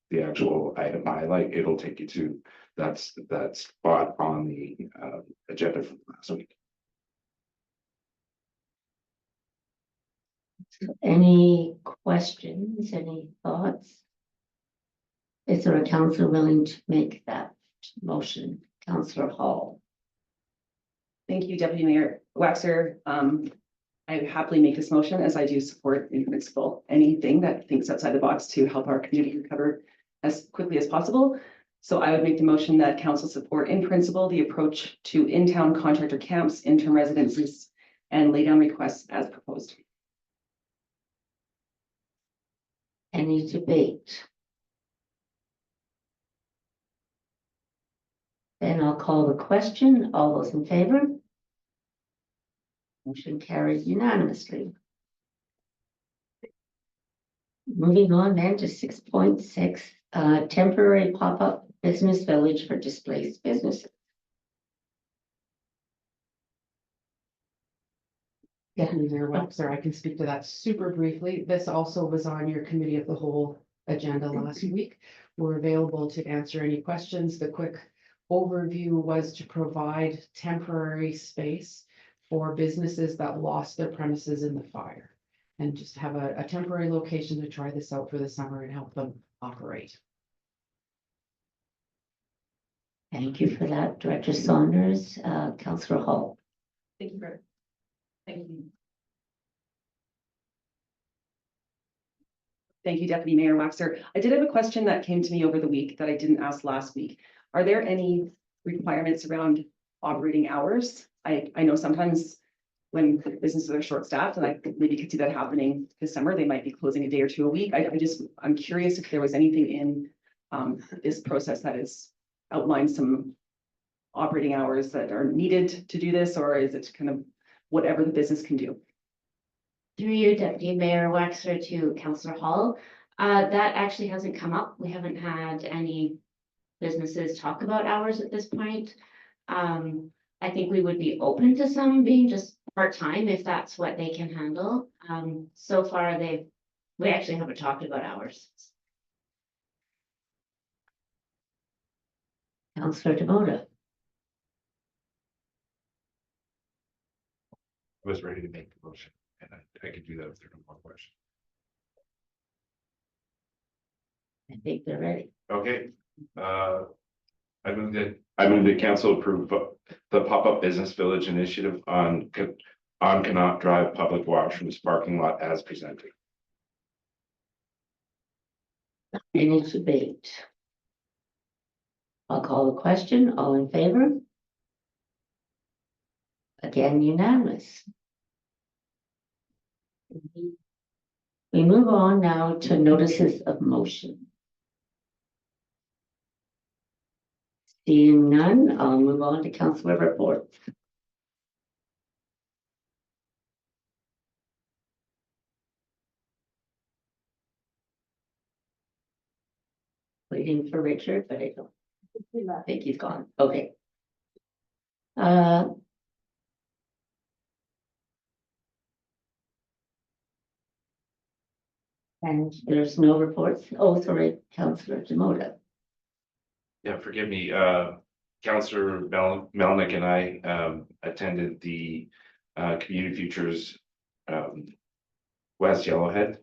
the actual item highlight, it'll take you to that spot on the agenda from last week. Any questions, any thoughts? Is there a councillor willing to make that motion? Councillor Hall. Thank you, Deputy Mayor Waxer. I happily make this motion as I do support in principle anything that thinks outside the box to help our community recover as quickly as possible. So I would make the motion that council support in principle the approach to in-town contractor camps, interim residences, and laydown requests as proposed. Any debate? Then I'll call the question. All those in favor? Motion carries unanimously. Moving on then to 6.6, temporary pop-up business village for displaced businesses. Deputy Mayor Waxer, I can speak to that super briefly. This also was on your Committee of the Whole agenda last week. We're available to answer any questions. The quick overview was to provide temporary space for businesses that lost their premises in the fire and just have a temporary location to try this out for the summer and help them operate. Thank you for that, Director Saunders. Councillor Hall. Thank you, Brett. Thank you. Thank you, Deputy Mayor Waxer. I did have a question that came to me over the week that I didn't ask last week. Are there any requirements around operating hours? I know sometimes when businesses are short-staffed, and I maybe could see that happening this summer, they might be closing a day or two a week. I'm curious if there was anything in this process that is outlined some operating hours that are needed to do this, or is it kind of whatever the business can do? Through you, Deputy Mayor Waxer, to Councillor Hall. That actually hasn't come up. We haven't had any businesses talk about hours at this point. I think we would be open to some being just part-time if that's what they can handle. So far, we actually haven't talked about hours. Councillor DeMota. I was ready to make the motion, and I could do that if there are no more questions. I think they're ready. Okay, I move that council approve the pop-up business village initiative on Connaught Drive public washrooms parking lot as presented. Any debate? I'll call the question. All in favor? Again, unanimous. We move on now to notices of motion. Seeing none, I'll move on to councillor reports. Waiting for Richard, but I don't think he's gone. Okay. And there's no reports. Oh, sorry, Councillor DeMota. Yeah, forgive me, Councillor Melnick and I attended the Community Futures West Yellowhead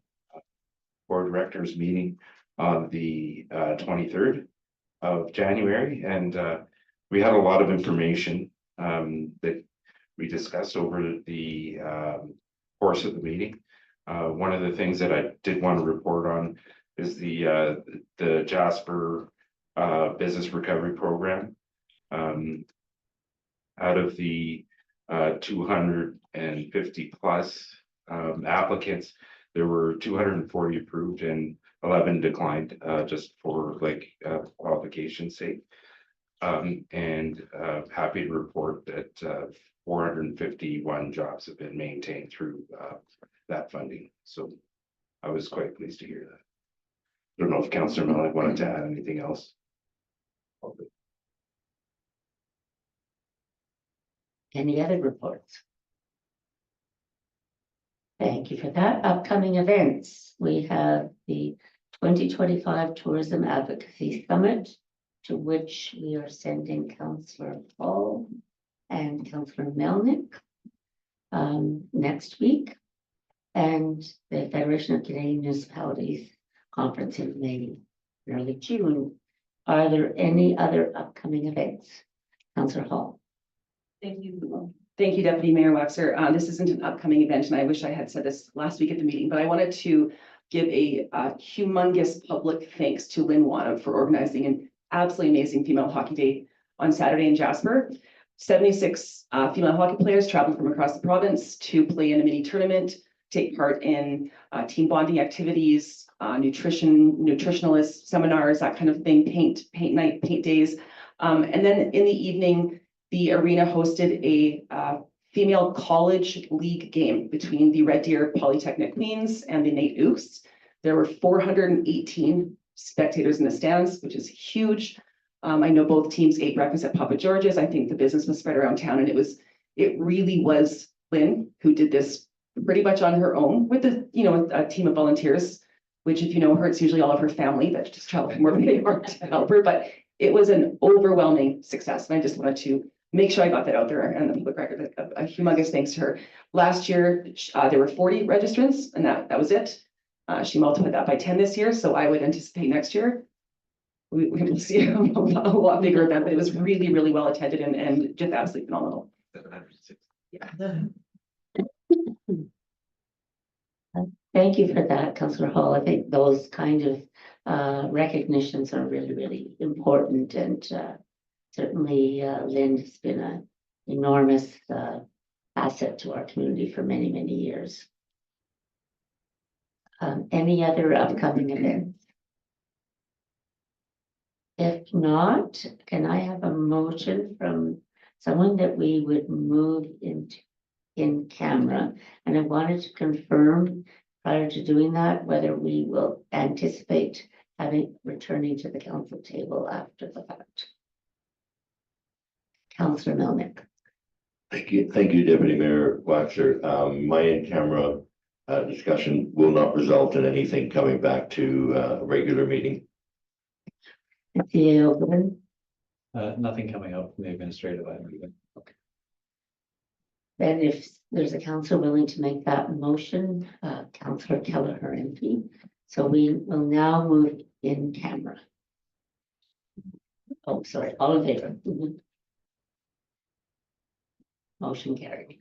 Board of Directors meeting on the 23rd of January, and we had a lot of information that we discussed over the course of the meeting. One of the things that I did want to report on is the Jasper business recovery program. Out of the 250 plus applicants, there were 240 approved and 11 declined, just for qualification's sake. And happy to report that 451 jobs have been maintained through that funding. So I was quite pleased to hear that. I don't know if Councillor Malik wanted to add anything else. Any other reports? Thank you for that. Upcoming events. We have the 2025 Tourism Advocacy Summit, to which we are sending Councillor Hall and Councillor Melnick next week, and the Federation of Canadian Municipalities Conference in May, early June. Are there any other upcoming events? Councillor Hall. Thank you. Thank you, Deputy Mayor Waxer. This isn't an upcoming event, and I wish I had said this last week at the meeting, but I wanted to give a humongous public thanks to Lynn Wadham for organizing an absolutely amazing female hockey day on Saturday in Jasper. 76 female hockey players traveled from across the province to play in a mini tournament, take part in team bonding activities, nutritionalist seminars, that kind of thing, paint night, paint days. And then in the evening, the arena hosted a female college league game between the Red Deer Polytechnic Queens and the Nate Ooks. There were 418 spectators in the stands, which is huge. I know both teams ate breakfast at Papa George's. I think the business was spread around town, and it really was Lynn who did this pretty much on her own with a team of volunteers, which, if you know her, it's usually all of her family that just traveled from wherever they are to help her. But it was an overwhelming success, and I just wanted to make sure I got that out there and the public record. A humongous thanks to her. Last year, there were 40 registrants, and that was it. She multiplied that by 10 this year, so I would anticipate next year we will see a lot bigger event, but it was really, really well attended and just absolutely phenomenal. 706. Thank you for that, Councillor Hall. I think those kind of recognitions are really, really important, and certainly Lynn has been an enormous asset to our community for many, many years. Any other upcoming events? If not, can I have a motion from someone that we would move into in camera? And I wanted to confirm prior to doing that, whether we will anticipate returning to the council table after the fact. Councillor Melnick. Thank you, Deputy Mayor Waxer. My in-camera discussion will not result in anything coming back to a regular meeting. Nothing coming up from the administrative item. Okay. Then if there's a councillor willing to make that motion, Councillor Kelleher MP. So we will now move in camera. Oh, sorry, all in favor. Motion carried.